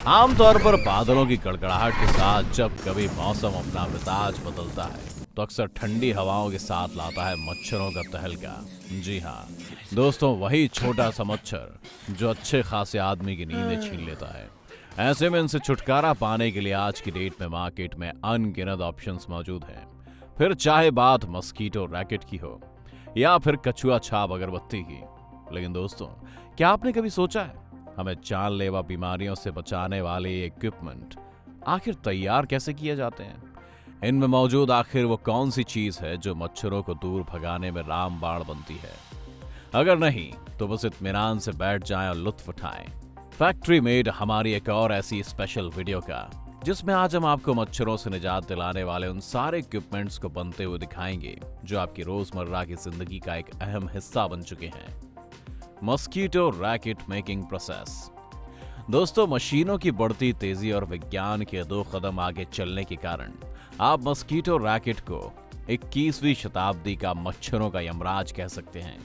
आमतौर पर बादलों की कड़कड़ाहट के साथ जब कभी मौसम अपना मिजाज बदलता है तो अक्सर ठंडी हवाओं के साथ लाता है मच्छरों का तहलका। जी हाँ दोस्तों, वही छोटा सा मच्छर जो अच्छे खासे आदमी की नींदें छीन लेता है। ऐसे में इनसे छुटकारा पाने के लिए आज की डेट में मार्केट में अनगिनत ऑप्शंस मौजूद हैं। फिर चाहे बात मस्कीटो रैकेट की हो या फिर कछुआ छाप अगरबत्ती की। लेकिन दोस्तों, क्या आपने कभी सोचा है हमें जानलेवा बीमारियों से बचाने वाले ये इक्विपमेंट आखिर तैयार कैसे किए जाते हैं? इनमें मौजूद आखिर वो कौन सी चीज है जो मच्छरों को दूर भगाने में रामबाण बनती है? अगर नहीं तो बस इत्मीनान से बैठ जाएं और लुत्फ उठाएं फैक्ट्री मेड हमारी एक और ऐसी स्पेशल वीडियो का, जिसमें आज हम आपको मच्छरों से निजात दिलाने वाले उन सारे इक्विपमेंट्स को बनते हुए दिखाएंगे जो आपकी रोजमर्रा की जिंदगी का एक अहम हिस्सा बन चुके हैं। Mosquito racket making process. दोस्तों, मशीनों की बढ़ती तेजी और विज्ञान के 2 कदम आगे चलने के कारण आप मस्कीटो रैकेट को 21वीं शताब्दी का मच्छरों का यमराज कह सकते हैं,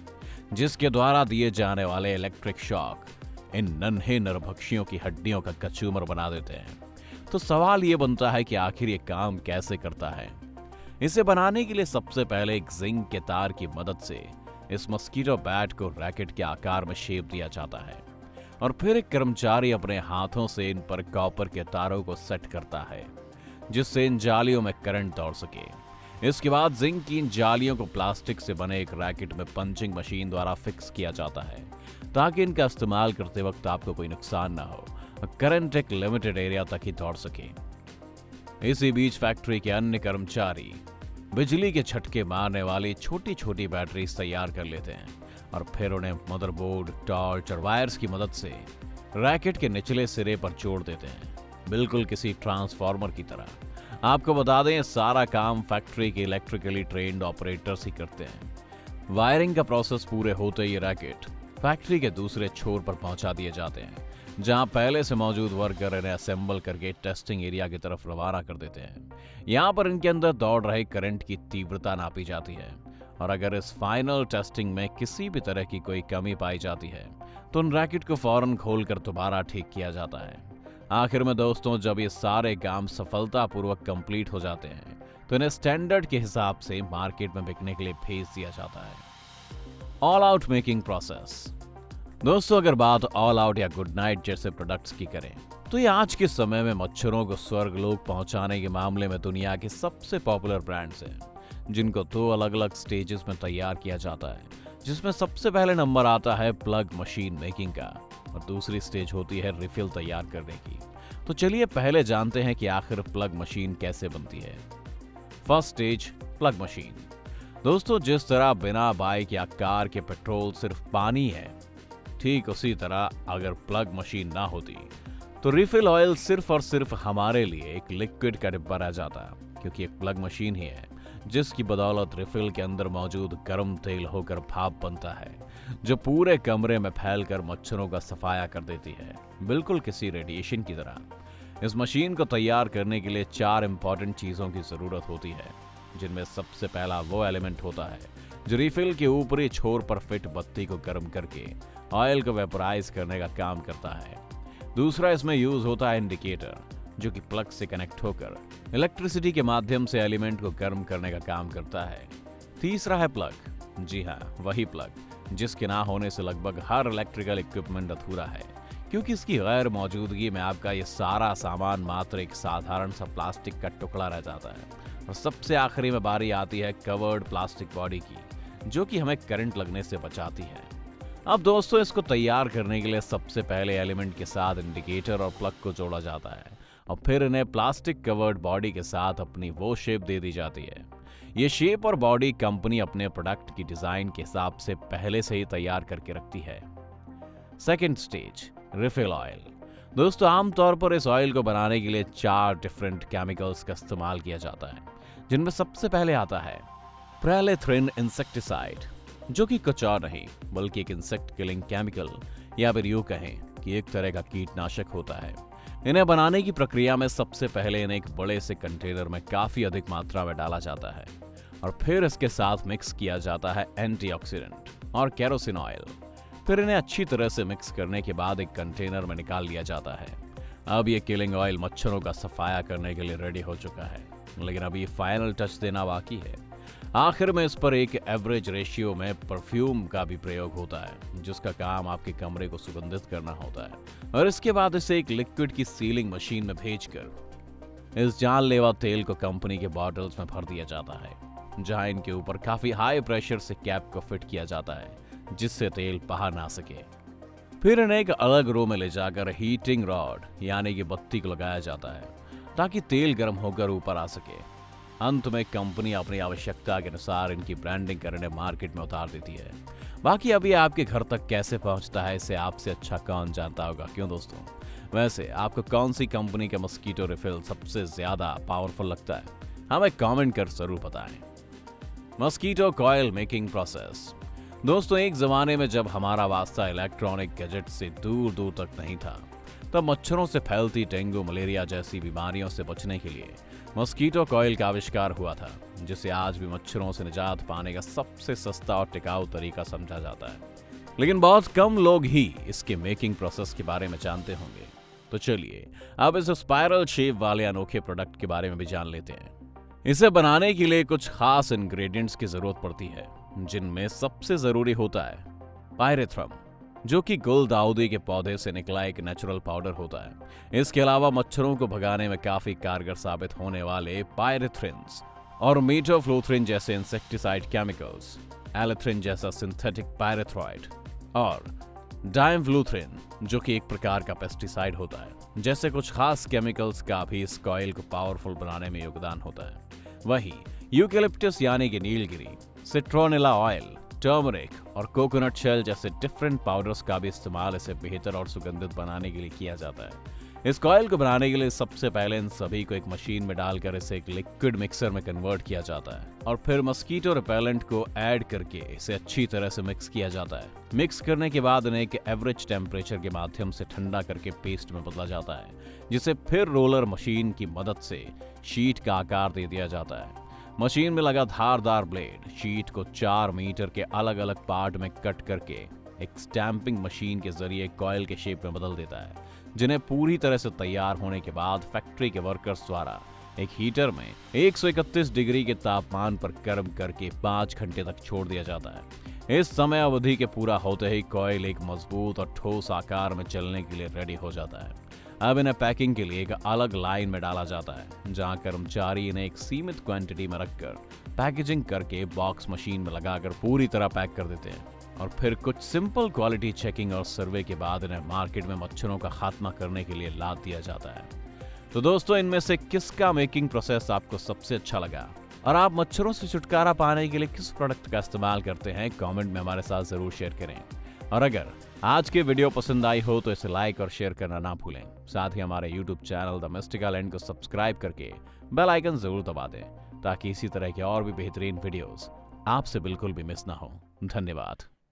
जिसके द्वारा दिए जाने वाले इलेक्ट्रिक शॉक इन नन्हे नरभक्षियों की हड्डियों का कचूमर बना देते हैं। तो सवाल ये बनता है कि आखिर ये काम कैसे करता है? इसे बनाने के लिए सबसे पहले एक जिंक के तार की मदद से इस मस्कीटो बैट को रैकेट के आकार में शेप दिया जाता है और फिर एक कर्मचारी अपने हाथों से इन पर कॉपर के तारों को सेट करता है, जिससे इन जालियों में करंट दौड़ सके। इसके बाद जिंक की इन जालियों को प्लास्टिक से बने एक रैकेट में पंचिंग मशीन द्वारा फिक्स किया जाता है, ताकि इनका इस्तेमाल करते वक्त आपको कोई नुकसान ना हो और करंट एक लिमिटेड एरिया तक ही दौड़ सके। इसी बीच फैक्ट्री के अन्य कर्मचारी बिजली के झटके मारने वाली छोटी छोटी बैटरीज तैयार कर लेते हैं और फिर उन्हें मदरबोर्ड, टॉर्च और वायर्स की मदद से रैकेट के निचले सिरे पर जोड़ देते हैं, बिल्कुल किसी ट्रांसफार्मर की तरह। आपको बता दें, सारा काम फैक्ट्री के इलेक्ट्रिकली ट्रेन्ड ऑपरेटर्स ही करते हैं। वायरिंग का प्रोसेस पूरे होते ही रैकेट फैक्ट्री के दूसरे छोर पर पहुंचा दिए जाते हैं, जहां पहले से मौजूद वर्कर इन्हें असेंबल करके टेस्टिंग एरिया की तरफ रवाना कर देते हैं। यहां पर इनके अंदर दौड़ रहे करंट की तीव्रता नापी जाती है और अगर इस फाइनल टेस्टिंग में किसी भी तरह की कोई कमी पाई जाती है तो उन रैकेट को फौरन खोलकर दोबारा ठीक किया जाता है। आखिर में दोस्तों, जब ये सारे काम सफलतापूर्वक कंप्लीट हो जाते हैं तो इन्हें स्टैंडर्ड के हिसाब से मार्केट में बिकने के लिए भेज दिया जाता है। All out making process. दोस्तों, अगर बात ऑल आउट या गुड नाइट जैसे प्रोडक्ट्स की करें तो ये आज के समय में मच्छरों को स्वर्गलोक पहुंचाने के मामले में दुनिया के सबसे पॉपुलर ब्रांड्स हैं, जिनको 2 अलग अलग स्टेजेस में तैयार किया जाता है, जिसमें सबसे पहले नंबर आता है प्लग मशीन मेकिंग का और दूसरी स्टेज होती है रिफिल तैयार करने की। तो चलिए पहले जानते हैं कि आखिर प्लग मशीन कैसे बनती है। First stage, plug machine. दोस्तों, जिस तरह बिना बाइक या कार के पेट्रोल सिर्फ पानी है, ठीक उसी तरह अगर प्लग मशीन ना होती तो रिफिल ऑयल सिर्फ और सिर्फ हमारे लिए एक लिक्विड का डिब्बा रह जाता, क्योंकि एक प्लग मशीन ही है जिसकी बदौलत रिफिल के अंदर मौजूद गर्म तेल होकर भाप बनता है, जो पूरे कमरे में फैलकर मच्छरों का सफाया कर देती है, बिल्कुल किसी रेडिएशन की तरह। इस मशीन को तैयार करने के लिए 4 इंपॉर्टेंट चीजों की जरूरत होती है, जिनमें सबसे पहला वो एलिमेंट होता है जो रिफिल के ऊपरी छोर पर फिट बत्ती को गर्म करके ऑयल को वेपराइज करने का काम करता है। दूसरा, इसमें यूज होता है इंडिकेटर, जो कि प्लग से कनेक्ट होकर इलेक्ट्रिसिटी के माध्यम से एलिमेंट को गर्म करने का काम करता है। तीसरा है प्लग। जी हाँ, वही प्लग जिसके ना होने से लगभग हर इलेक्ट्रिकल इक्विपमेंट अधूरा है, क्योंकि इसकी गैर मौजूदगी में आपका ये सारा सामान मात्र एक साधारण सा प्लास्टिक का टुकड़ा रह जाता है। और सबसे आखिरी में बारी आती है कवर्ड प्लास्टिक बॉडी की, जो कि हमें करंट लगने से बचाती है। अब दोस्तों, इसको तैयार करने के लिए सबसे पहले एलिमेंट के साथ इंडिकेटर और प्लग को जोड़ा जाता है और फिर इन्हें प्लास्टिक कवर्ड बॉडी के साथ अपनी वो शेप दे दी जाती है। ये शेप और बॉडी कंपनी अपने प्रोडक्ट की डिजाइन के हिसाब से पहले से ही तैयार करके रखती है। Second stage, refill oil. दोस्तों, आमतौर पर इस ऑयल को बनाने के लिए 4 डिफरेंट केमिकल्स का इस्तेमाल किया जाता है, जिनमें सबसे पहले आता है प्रेलेथ्रिन इंसेक्टिसाइड, जो कि कुछ और नहीं बल्कि एक इंसेक्ट किलिंग केमिकल या फिर यूं कहें कि एक तरह का कीटनाशक होता है। इन्हें बनाने की प्रक्रिया में सबसे पहले इन्हें एक बड़े से कंटेनर में काफी अधिक मात्रा में डाला जाता है और फिर इसके साथ मिक्स किया जाता है एंटीऑक्सीडेंट और केरोसिन ऑयल। फिर इन्हें अच्छी तरह से मिक्स करने के बाद एक कंटेनर में निकाल लिया जाता है अब ये किलिंग ऑयल मच्छरों का सफाया करने के लिए रेडी हो चुका है, लेकिन अभी फाइनल टच देना बाकी है। आखिर में इस पर एक एवरेज रेशियो में परफ्यूम का भी प्रयोग होता है, जिसका काम आपके कमरे को सुगंधित करना होता है, और इसके बाद इसे एक लिक्विड की सीलिंग मशीन में भेजकर इस जानलेवा तेल को कंपनी के बॉटल्स में भर दिया जाता है, जहां इनके ऊपर काफी हाई प्रेशर से कैप को फिट किया जाता है, जिससे तेल बाहर ना सके। फिर इन्हें एक अलग रो में ले जाकर हीटिंग रॉड यानी कि बत्ती को लगाया जाता है, ताकि तेल गर्म होकर ऊपर आ सके। अंत में कंपनी अपनी आवश्यकता के अनुसार इनकी ब्रांडिंग करने मार्केट में उतार देती है। बाकी अभी आपके घर तक कैसे पहुंचता है, इसे आपसे अच्छा कौन जानता होगा, क्यों दोस्तों? वैसे आपको कौन सी कंपनी का मस्कीटो रिफिल सबसे ज्यादा पावरफुल लगता है, हमें कमेंट कर जरूर बताएं। Mosquito coil making process. दोस्तों, एक जमाने में जब हमारा वास्ता इलेक्ट्रॉनिक गैजेट से दूर दूर तक नहीं था, तब मच्छरों से फैलती डेंगू, मलेरिया जैसी बीमारियों से बचने के लिए मस्कीटो कॉइल का आविष्कार हुआ था, जिसे आज भी मच्छरों से निजात पाने का सबसे सस्ता और टिकाऊ तरीका समझा जाता है। लेकिन बहुत कम लोग ही इसके मेकिंग प्रोसेस के बारे में जानते होंगे। तो चलिए अब इस स्पाइरल शेप वाले अनोखे प्रोडक्ट के बारे में भी जान लेते हैं। इसे बनाने के लिए कुछ खास इंग्रेडिएंट्स की जरूरत पड़ती है, जिनमें सबसे जरूरी होता है पायरेथ्रम, जो कि गुलदाउदी के पौधे से निकला एक नेचुरल पाउडर होता है। इसके अलावा मच्छरों को भगाने में काफी कारगर साबित होने वाले पायरेथ्रिन्स और मीटोफ्लोथ्रिन जैसे इंसेक्टिसाइड केमिकल्स, एलेथ्रिन जैसा सिंथेटिक पायरेथ्रॉइड और डाइमफ्लूथ्रिन जो कि एक प्रकार का पेस्टिसाइड होता है, जैसे कुछ खास केमिकल्स का भी इस कॉइल को पावरफुल बनाने में योगदान होता है। वहीं यूकेलिप्टस यानी कि नीलगिरी, सिट्रोनिला ऑयल, टर्मरिक और कोकोनट शेल जैसे डिफरेंट पाउडर्स का भी इस्तेमाल इसे बेहतर और सुगंधित बनाने के लिए किया जाता है। इस कॉइल को बनाने के लिए सबसे पहले इन सभी को एक मशीन में डालकर इसे एक लिक्विड मिक्सर में कन्वर्ट किया जाता है, और फिर मस्कीटो रिपेलेंट को ऐड करके इसे अच्छी तरह से मिक्स किया जाता है। मिक्स करने के बाद इन्हें एक एवरेज टेम्परेचर के माध्यम से ठंडा करके पेस्ट में बदला जाता है, जिसे फिर रोलर मशीन की मदद से शीट का आकार दे दिया जाता है। मशीन में लगा धारदार ब्लेड शीट को 4 मीटर के अलग अलग पार्ट में कट करके एक स्टैंपिंग मशीन के जरिए कॉइल के शेप में बदल देता है, जिन्हें पूरी तरह से तैयार होने के बाद फैक्ट्री के वर्कर्स द्वारा एक हीटर में 131 डिग्री के तापमान पर गर्म करके 5 घंटे तक छोड़ दिया जाता है। इस समय अवधि के पूरा होते ही कॉइल एक मजबूत और ठोस आकार में चलने के लिए रेडी हो जाता है। अब इन्हें पैकिंग के लिए एक अलग लाइन में डाला जाता है, जहां कर्मचारी इन्हें एक सीमित क्वांटिटी में रखकर पैकेजिंग करके बॉक्स मशीन में लगाकर पूरी तरह पैक कर देते हैं, और फिर कुछ सिंपल क्वालिटी चेकिंग और सर्वे के बाद इन्हें मार्केट में मच्छरों का खात्मा करने के लिए लाद दिया जाता है। तो दोस्तों, इनमें से किसका मेकिंग प्रोसेस आपको सबसे अच्छा लगा, और आप मच्छरों से छुटकारा पाने के लिए किस प्रोडक्ट का इस्तेमाल करते हैं, कमेंट में हमारे साथ जरूर शेयर करें। और अगर आज की वीडियो पसंद आई हो तो इसे लाइक और शेयर करना ना भूलें। साथ ही हमारे YouTube चैनल द मिस्टिकल को सब्सक्राइब करके बेल आइकन जरूर दबा दें, ताकि इसी तरह के और भी बेहतरीन वीडियोस आपसे बिल्कुल भी मिस ना हो। धन्यवाद।